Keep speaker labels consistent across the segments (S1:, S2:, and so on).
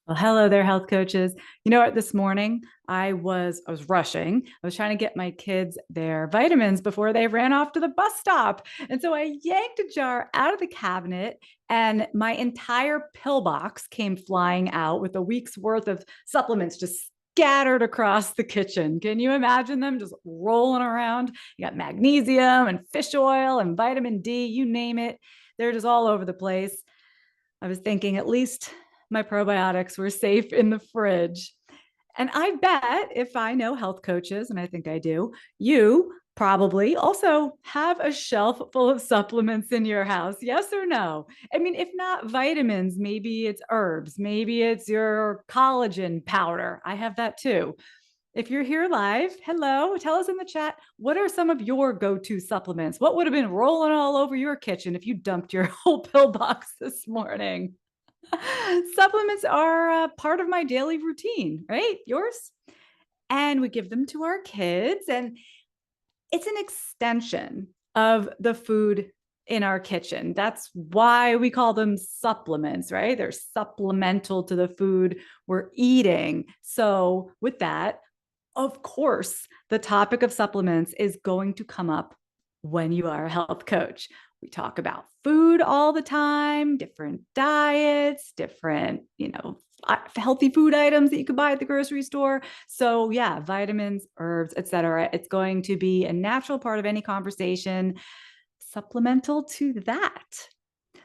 S1: Well, hello there, health coaches. You know what? This morning I was rushing. I was trying to get my kids their vitamins before they ran off to the bus stop. And so I yanked a jar out of the cabinet and my entire pill box came flying out with a week's worth of supplements just scattered across the kitchen. Can you imagine them just rolling around? You got magnesium and fish oil and vitamin D, you name it. They're just all over the place. I was thinking at least my probiotics were safe in the fridge. And I bet if I know health coaches, and I think I do, you probably also have a shelf full of supplements in your house. Yes or no? I mean, if not vitamins, maybe it's herbs, maybe it's your collagen powder. I have that too. If you're here live, hello, tell us in the chat, what are some of your go to supplements? What would have been rolling all over your kitchen if you dumped your whole pill box this morning? Supplements are a part of my daily routine, right? Yours? And we give them to our kids, and it's an extension of the food in our kitchen. That's why we call them supplements, right? They're supplemental to the food we're eating. So, with that, of course, the topic of supplements is going to come up when you are a health coach. We talk about food all the time, different diets, different, healthy food items that you could buy at the grocery store. So, yeah, vitamins, herbs, etc. It's going to be a natural part of any conversation, supplemental to that.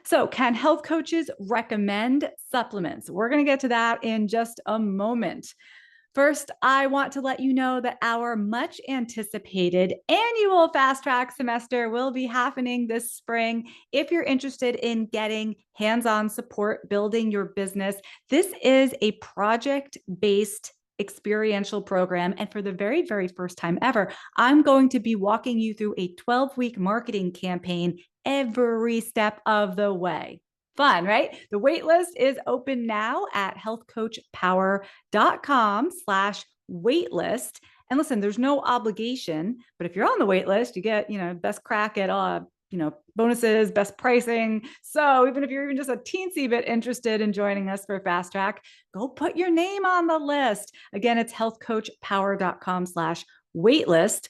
S1: So, can health coaches recommend supplements? We're going to get to that in just a moment. First, I want to let you know that our much anticipated annual fast track semester will be happening this spring. If you're interested in getting hands on support building your business, this is a project based experiential program. And for the very, very first time ever, I'm going to be walking you through a 12-week marketing campaign every step of the way. Fun, right? The waitlist is open now at healthcoachpower.com/waitlist. And listen, there's no obligation, but if you're on the waitlist, you get, best crack at bonuses, best pricing. So even if you're even just a teensy bit interested in joining us for Fast Track, go put your name on the list. Again, it's healthcoachpower.com/waitlist.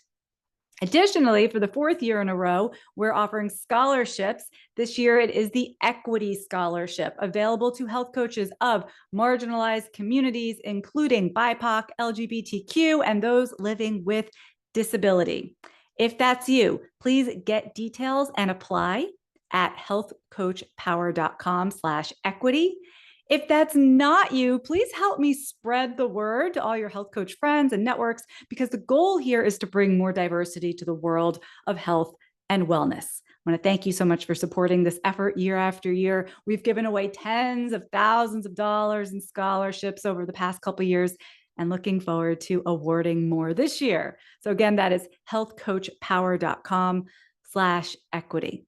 S1: Additionally, for the fourth year in a row, we're offering scholarships. This year, it is the Equity Scholarship, available to health coaches of marginalized communities, including BIPOC, LGBTQ, and those living with disability. If that's you, please get details and apply at healthcoachpower.com/equity. If that's not you, please help me spread the word to all your health coach friends and networks, because the goal here is to bring more diversity to the world of health and wellness. I want to thank you so much for supporting this effort year after year. We've given away tens of thousands of dollars in scholarships over the past couple of years, and looking forward to awarding more this year. So again, that is healthcoachpower.com/equity.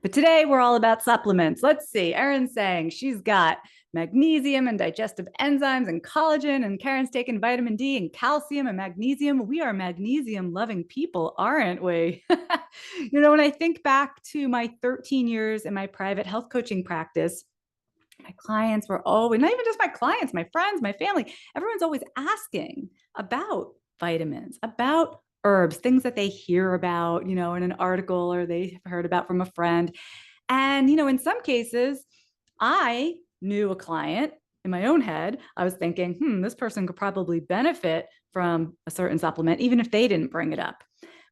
S1: But today we're all about supplements. Let's see. Erin's saying she's got magnesium and digestive enzymes and collagen, and Karen's taking vitamin D and calcium and magnesium. We are magnesium loving people, aren't we? When I think back to my 13 years in my private health coaching practice, my clients were always, not even just my clients, my friends, my family, everyone's always asking about vitamins, about herbs, things that they hear about, in an article or they have heard about from a friend. And, in some cases, I knew a client in my own head. I was thinking, this person could probably benefit from a certain supplement, even if they didn't bring it up.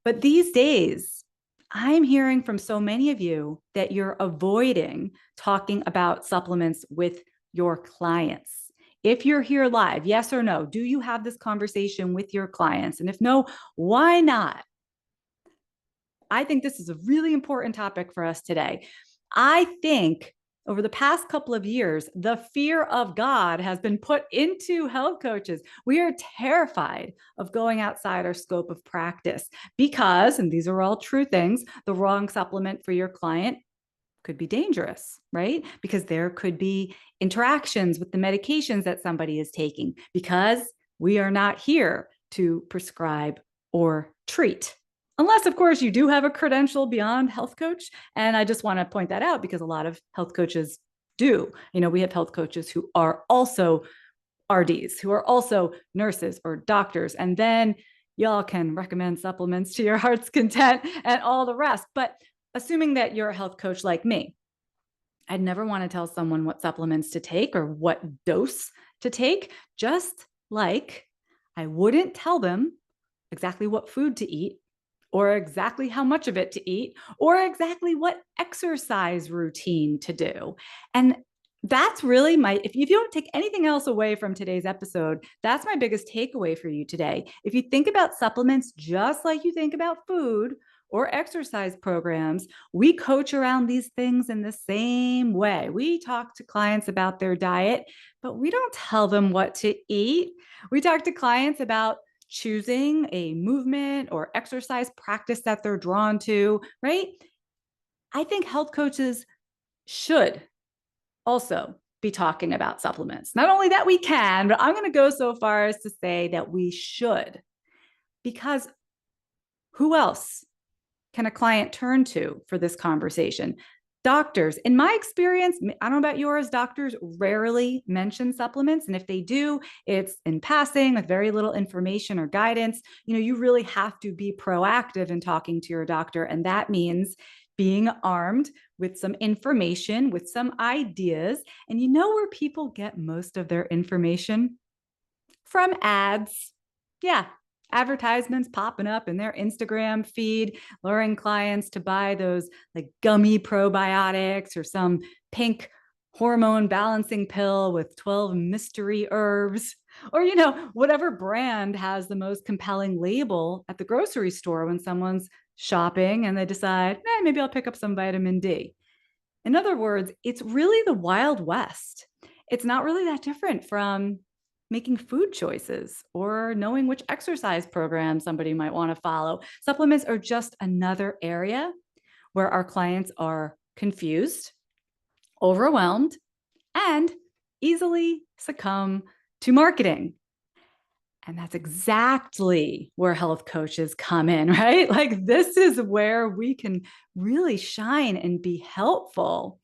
S1: But these days, I'm hearing from so many of you that you're avoiding talking about supplements with your clients. If you're here live, yes or no, do you have this conversation with your clients? And if no, why not? I think this is a really important topic for us today. I think over the past couple of years, the fear of God has been put into health coaches. We are terrified of going outside our scope of practice because, and these are all true things, the wrong supplement for your client could be dangerous, right? Because there could be interactions with the medications that somebody is taking, because we are not here to prescribe or treat. Unless, of course, you do have a credential beyond health coach. And I just want to point that out because a lot of health coaches do. We have health coaches who are also RDs, who are also nurses or doctors. And then y'all can recommend supplements to your heart's content and all the rest. But assuming that you're a health coach like me, I'd never want to tell someone what supplements to take or what dose to take, just like I wouldn't tell them exactly what food to eat or exactly how much of it to eat or exactly what exercise routine to do. And that's really if you don't take anything else away from today's episode, that's my biggest takeaway for you today. If you think about supplements just like you think about food or exercise programs, we coach around these things in the same way. We talk to clients about their diet, but we don't tell them what to eat. We talk to clients about choosing a movement or exercise practice that they're drawn to, right? I think health coaches should also be talking about supplements. Not only that we can, but I'm going to go so far as to say that we should, because who else can a client turn to for this conversation? Doctors. In my experience, I don't know about yours, doctors rarely mention supplements. And if they do, it's in passing with very little information or guidance. You really have to be proactive in talking to your doctor. And that means being armed with some information, with some ideas. And you know where people get most of their information? From ads. Yeah, advertisements popping up in their Instagram feed, luring clients to buy those like gummy probiotics or some pink hormone balancing pill with 12 mystery herbs, or, whatever brand has the most compelling label at the grocery store when someone's shopping and they decide, maybe I'll pick up some vitamin D. In other words, it's really the Wild West. It's not really that different from making food choices or knowing which exercise program somebody might want to follow. Supplements are just another area where our clients are confused, overwhelmed, and easily succumb to marketing. And that's exactly where health coaches come in, right? Like, this is where we can really shine and be helpful.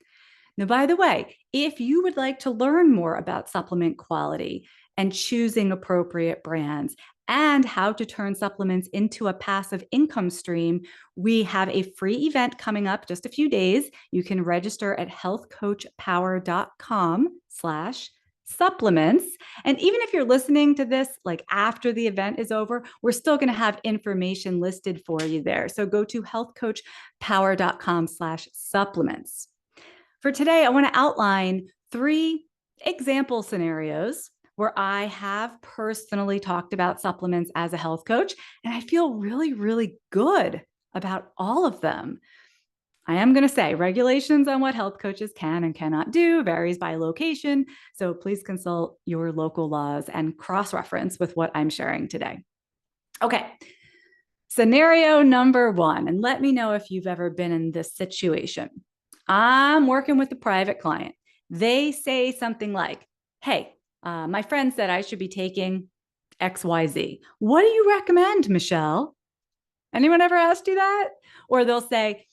S1: Now, by the way, if you would like to learn more about supplement quality and choosing appropriate brands and how to turn supplements into a passive income stream, we have a free event coming up just a few days. You can register at healthcoachpower.com/supplements. And even if you're listening to this like after the event is over, we're still going to have information listed for you there. So go to healthcoachpower.com/supplements. For today, I want to outline 3 example scenarios where I have personally talked about supplements as a health coach, and I feel really, really good about all of them. I am going to say regulations on what health coaches can and cannot do varies by location, so please consult your local laws and cross-reference with what I'm sharing today. Okay, scenario number 1, and let me know if you've ever been in this situation. I'm working with a private client. They say something like, hey, my friend said I should be taking XYZ. What do you recommend, Michelle? Anyone ever asked you that? Or they'll say,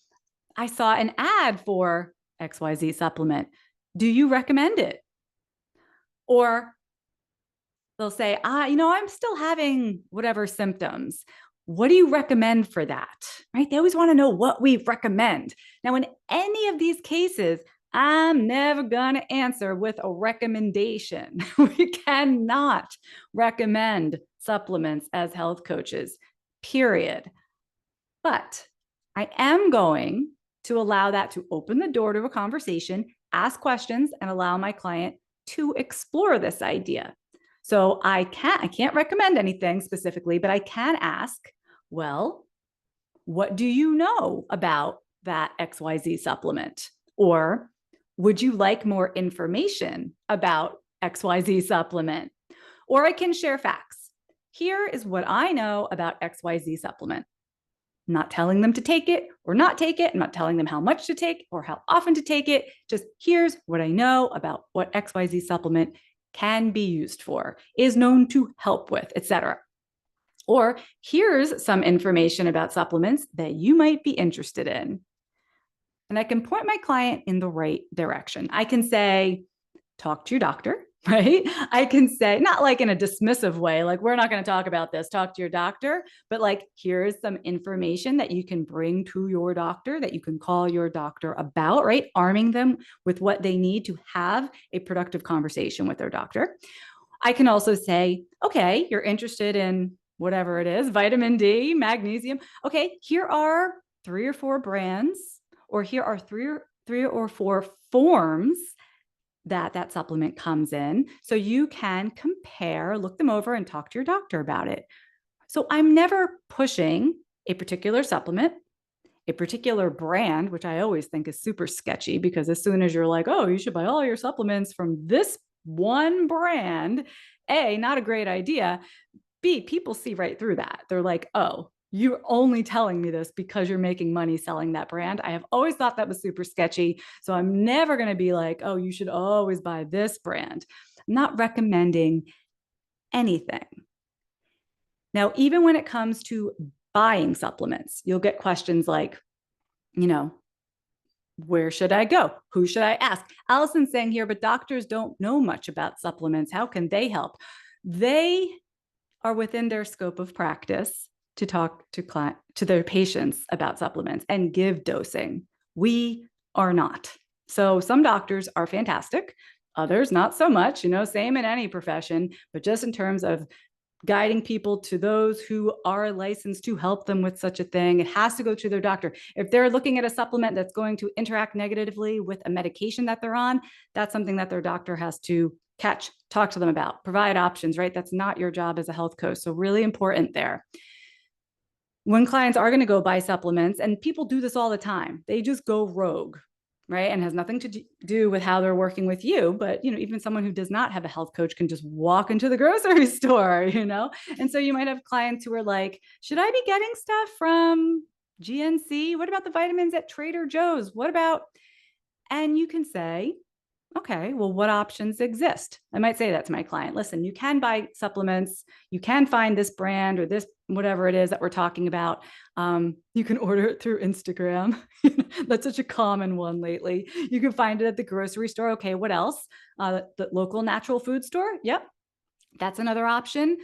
S1: I saw an ad for XYZ supplement. Do you recommend it? Or they'll say, I'm still having whatever symptoms. What do you recommend for that? Right? They always want to know what we recommend. Now, in any of these cases, I'm never going to answer with a recommendation. We cannot recommend supplements as health coaches, period. But I am going to allow that to open the door to a conversation, ask questions, and allow my client to explore this idea. So I can't recommend anything specifically, but I can ask, well, what do you know about that XYZ supplement? Or would you like more information about XYZ supplement? Or I can share facts. Here is what I know about XYZ supplement. I'm not telling them to take it or not take it. I'm not telling them how much to take or how often to take it. Just here's what I know about what XYZ supplement can be used for, is known to help with, etc. Or here's some information about supplements that you might be interested in. and I can point my client in the right direction. I can say, talk to your doctor, right? I can say, not like in a dismissive way, like, we're not going to talk about this, talk to your doctor, but like, here's some information that you can bring to your doctor, that you can call your doctor about, right? Arming them with what they need to have a productive conversation with their doctor. I can also say, okay, you're interested in whatever it is, vitamin D, magnesium. Okay, here are 3 or 4 brands, or here are three or four forms that supplement comes in. So you can compare, look them over, and talk to your doctor about it. So I'm never pushing a particular supplement, a particular brand, which I always think is super sketchy, because as soon as you're like, oh, you should buy all your supplements from this one brand, A, not a great idea. B, people see right through that. They're like, oh, you're only telling me this because you're making money selling that brand. I have always thought that was super sketchy. So I'm never going to be like, oh, you should always buy this brand. I'm not recommending anything. Now, even when it comes to buying supplements, you'll get questions like, where should I go? Who should I ask? Allison's saying here, but doctors don't know much about supplements. How can they help? They are within their scope of practice to talk to their patients about supplements and give dosing. We are not. So some doctors are fantastic, others not so much, same in any profession, but just in terms of guiding people to those who are licensed to help them with such a thing, it has to go to their doctor. If they're looking at a supplement that's going to interact negatively with a medication that they're on, that's something that their doctor has to talk to them about, provide options, right? That's not your job as a health coach. So really important there. When clients are going to go buy supplements, and people do this all the time, they just go rogue, right? And has nothing to do with how they're working with you. But, even someone who does not have a health coach can just walk into the grocery store, And so you might have clients who are like, should I be getting stuff from GNC? What about the vitamins at Trader Joe's? What about, and you can say, okay, well, what options exist? I might say that to my client. Listen, you can buy supplements. You can find this brand or this, whatever it is that we're talking about. You can order it through Instagram. That's such a common one lately. You can find it at the grocery store. Okay, what else? The local natural food store. Yep, that's another option.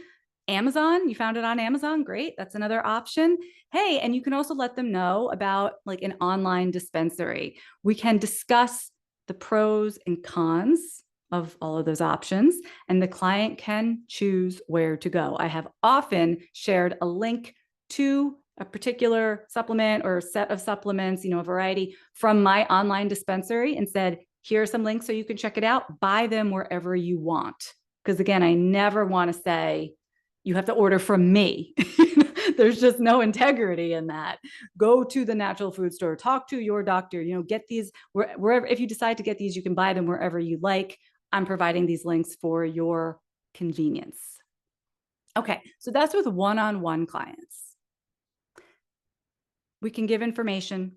S1: Amazon, you found it on Amazon. Great. That's another option. Hey, and you can also let them know about like an online dispensary. We can discuss the pros and cons of all of those options, and the client can choose where to go. I have often shared a link to a particular supplement or set of supplements, a variety from my online dispensary, and said, here are some links so you can check it out. Buy them wherever you want. Because again, I never want to say, you have to order from me. There's just no integrity in that. Go to the natural food store, talk to your doctor, get these wherever. If you decide to get these, you can buy them wherever you like. I'm providing these links for your convenience. Okay, so that's with one-on-one clients. We can give information.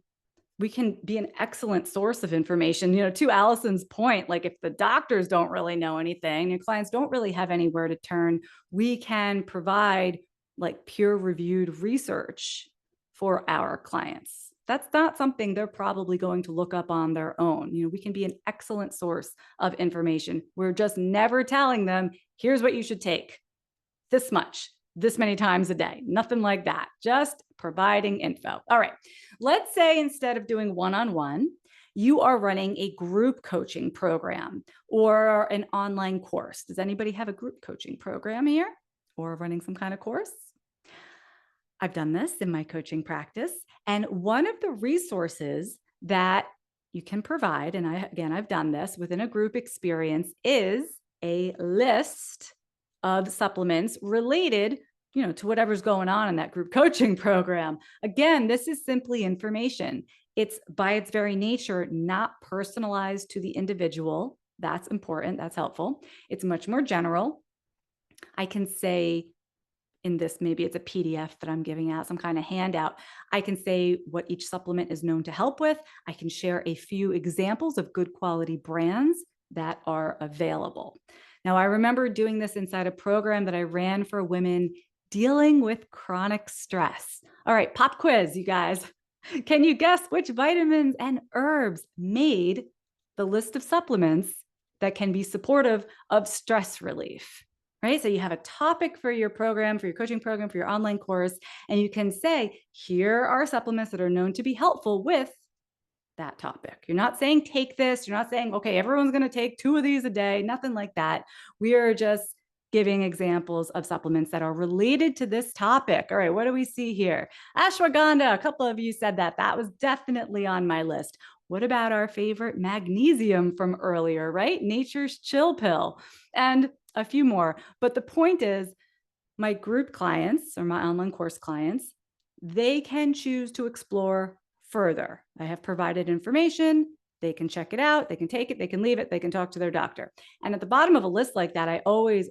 S1: We can be an excellent source of information. To Allison's point, like if the doctors don't really know anything, your clients don't really have anywhere to turn, we can provide like peer-reviewed research for our clients. That's not something they're probably going to look up on their own. We can be an excellent source of information. We're just never telling them, here's what you should take, this much, this many times a day. Nothing like that. Just providing info. All right. Let's say instead of doing one-on-one, you are running a group coaching program or an online course. Does anybody have a group coaching program here or running some kind of course? I've done this in my coaching practice. And one of the resources that you can provide, and I've done this within a group experience, is a list of supplements related, to whatever's going on in that group coaching program. Again, this is simply information. It's by its very nature, not personalized to the individual. That's important. That's helpful. It's much more general. I can say in this, maybe it's a PDF that I'm giving out, some kind of handout. I can say what each supplement is known to help with. I can share a few examples of good quality brands that are available. Now, I remember doing this inside a program that I ran for women dealing with chronic stress. All right, pop quiz, you guys. Can you guess which vitamins and herbs made the list of supplements that can be supportive of stress relief? Right? So you have a topic for your program, for your coaching program, for your online course, and you can say, here are supplements that are known to be helpful with that topic. You're not saying take this. You're not saying, okay, everyone's going to take 2 of these a day, nothing like that. We are just giving examples of supplements that are related to this topic. All right, what do we see here? Ashwagandha, a couple of you said that. That was definitely on my list. What about our favorite magnesium from earlier, right? Nature's Chill Pill, and a few more. But the point is, my group clients or my online course clients, they can choose to explore further. I have provided information. They can check it out. They can take it. They can leave it. They can talk to their doctor. And at the bottom of a list like that, I always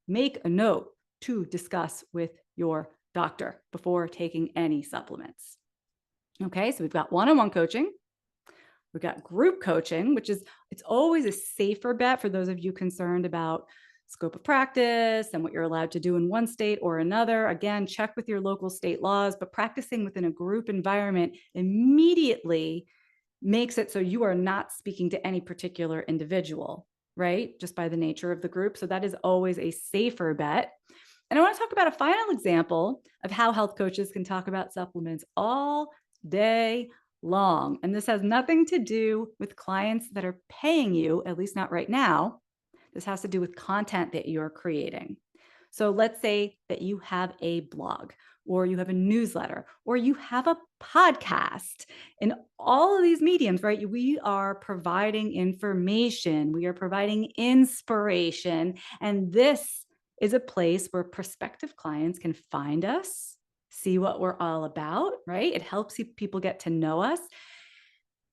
S1: make a note to discuss with your doctor before taking any supplements. Okay, so we've got one-on-one coaching. We've got group coaching, which is, it's always a safer bet for those of you concerned about scope of practice and what you're allowed to do in one state or another. Again, check with your local state laws, but practicing within a group environment immediately makes it so you are not speaking to any particular individual, right? Just by the nature of the group. So that is always a safer bet. And I want to talk about a final example of how health coaches can talk about supplements all day long. And this has nothing to do with clients that are paying you, at least not right now. This has to do with content that you're creating. So let's say that you have a blog, or you have a newsletter, or you have a podcast. In all of these mediums, right, we are providing information, we are providing inspiration, and this is a place where prospective clients can find us, see what we're all about, right? It helps people get to know us.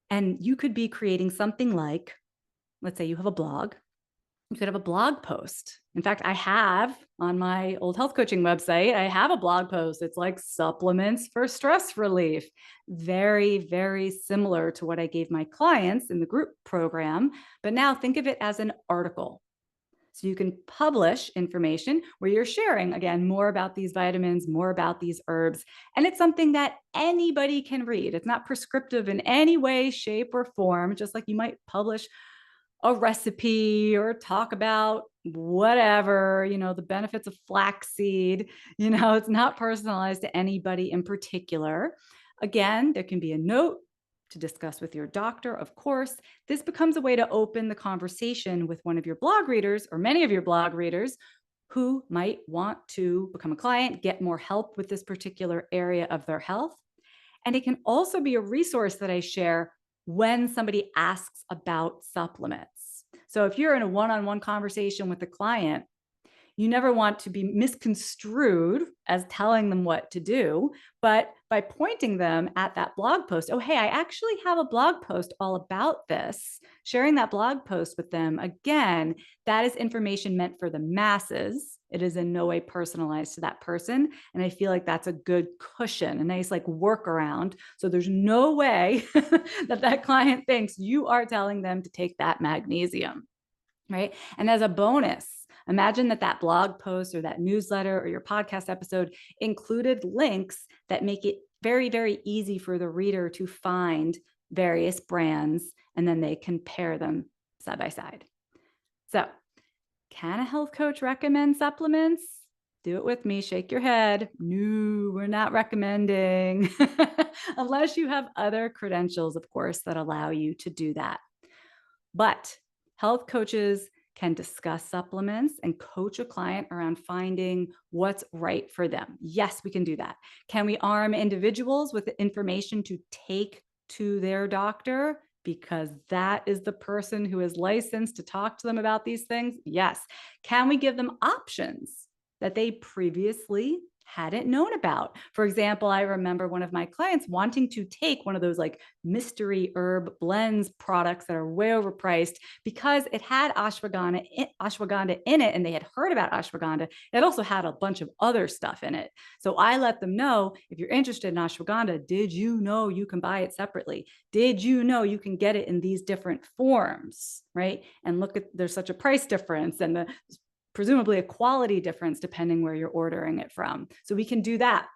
S1: And you could be creating something like, let's say you have a blog. You could have a blog post. In fact, I have on my old health coaching website, I have a blog post. It's like supplements for stress relief. Very, very similar to what I gave my clients in the group program. But now think of it as an article. So you can publish information where you're sharing, again, more about these vitamins, more about these herbs. And it's something that anybody can read. It's not prescriptive in any way, shape, or form, just like you might publish a recipe or talk about whatever, the benefits of flaxseed. It's not personalized to anybody in particular. Again, there can be a note to discuss with your doctor, of course. This becomes a way to open the conversation with one of your blog readers or many of your blog readers who might want to become a client, get more help with this particular area of their health. And it can also be a resource that I share when somebody asks about supplements. So if you're in a one-on-one conversation with a client, you never want to be misconstrued as telling them what to do, but by pointing them at that blog post, oh, hey, I actually have a blog post all about this, sharing that blog post with them. Again, that is information meant for the masses. It is in no way personalized to that person. And I feel like that's a good cushion, a nice workaround. So there's no way that client thinks you are telling them to take that magnesium, right? And as a bonus, imagine that blog post or that newsletter or your podcast episode included links that make it very, very easy for the reader to find various brands, and then they compare them side by side. So, can a health coach recommend supplements? Do it with me. Shake your head. No, we're not recommending, unless you have other credentials, of course, that allow you to do that. But health coaches can discuss supplements and coach a client around finding what's right for them. Yes, we can do that. Can we arm individuals with the information to take to their doctor, because that is the person who is licensed to talk to them about these things? Yes. Can we give them options that they previously hadn't known about? For example, I remember one of my clients wanting to take one of those mystery herb blends products that are way overpriced because it had ashwagandha in it, and they had heard about ashwagandha. It also had a bunch of other stuff in it. So I let them know, if you're interested in ashwagandha, did you know you can buy it separately? Did you know you can get it in these different forms, right? And look at, there's such a price difference, and presumably a quality difference depending where you're ordering it from. So we can do that.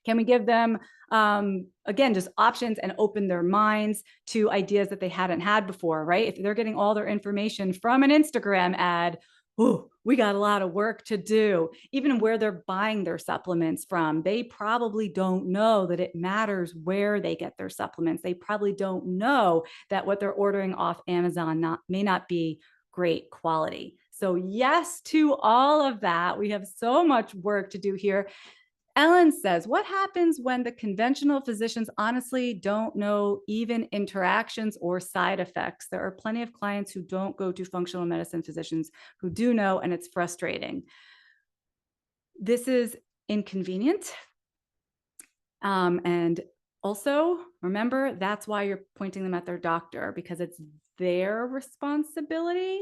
S1: Can we give them, again, just options and open their minds to ideas that they hadn't had before, right? If they're getting all their information from an Instagram ad, oh, we got a lot of work to do. Even where they're buying their supplements from, they probably don't know that it matters where they get their supplements. They probably don't know that what they're ordering off Amazon may not be great quality. So yes to all of that. We have so much work to do here. Ellen says, what happens when the conventional physicians honestly don't know even interactions or side effects? There are plenty of clients who don't go to functional medicine physicians who do know, and it's frustrating. This is inconvenient. And also, remember, that's why you're pointing them at their doctor, because it's their responsibility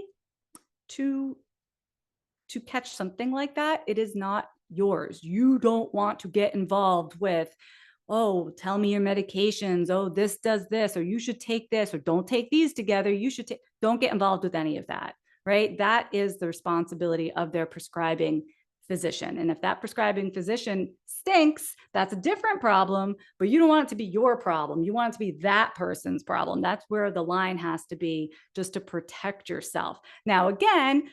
S1: to catch something like that. It is not yours. You don't want to get involved with, oh, tell me your medications. Oh, this does this, or you should take this, or don't take these together. You should take, don't get involved with any of that, right? That is the responsibility of their prescribing physician. And if that prescribing physician stinks, that's a different problem, but you don't want it to be your problem. You want it to be that person's problem. That's where the line has to be, just to protect yourself. Now, again,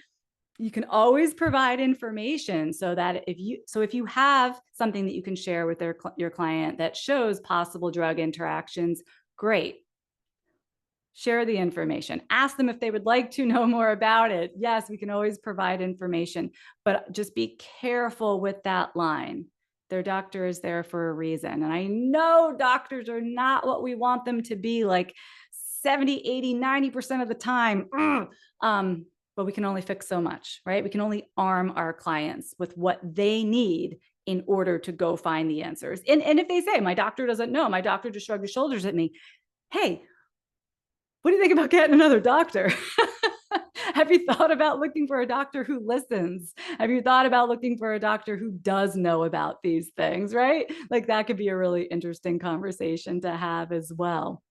S1: you can always provide information so that if you have something that you can share with your client that shows possible drug interactions, great. Share the information. Ask them if they would like to know more about it. Yes, we can always provide information, but just be careful with that line. Their doctor is there for a reason. And I know doctors are not what we want them to be, like 70, 80, 90% of the time. But we can only fix so much, right? We can only arm our clients with what they need in order to go find the answers. And if they say, my doctor doesn't know, my doctor just shrugged his shoulders at me. Hey, what do you think about getting another doctor? Have you thought about looking for a doctor who listens? Have you thought about looking for a doctor who does know about these things, right? Like that could be a really interesting conversation to have as well.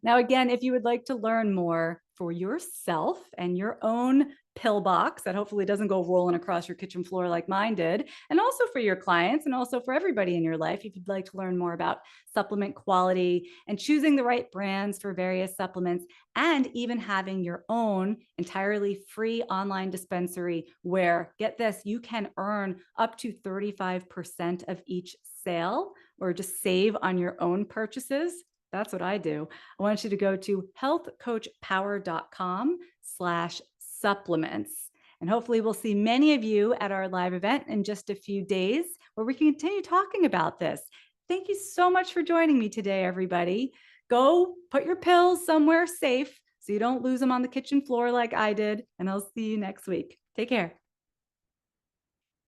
S1: Now, again, if you would like to learn more for yourself and your own pill box that hopefully doesn't go rolling across your kitchen floor like mine did, and also for your clients and also for everybody in your life, if you'd like to learn more about supplement quality and choosing the right brands for various supplements, and even having your own entirely free online dispensary where, get this, you can earn up to 35% of each sale or just save on your own purchases. That's what I do. I want you to go to healthcoachpower.com/supplements. And hopefully we'll see many of you at our live event in just a few days where we can continue talking about this. Thank you so much for joining me today, everybody. Go put your pills somewhere safe so you don't lose them on the kitchen floor like I did. And I'll see you next week. Take care.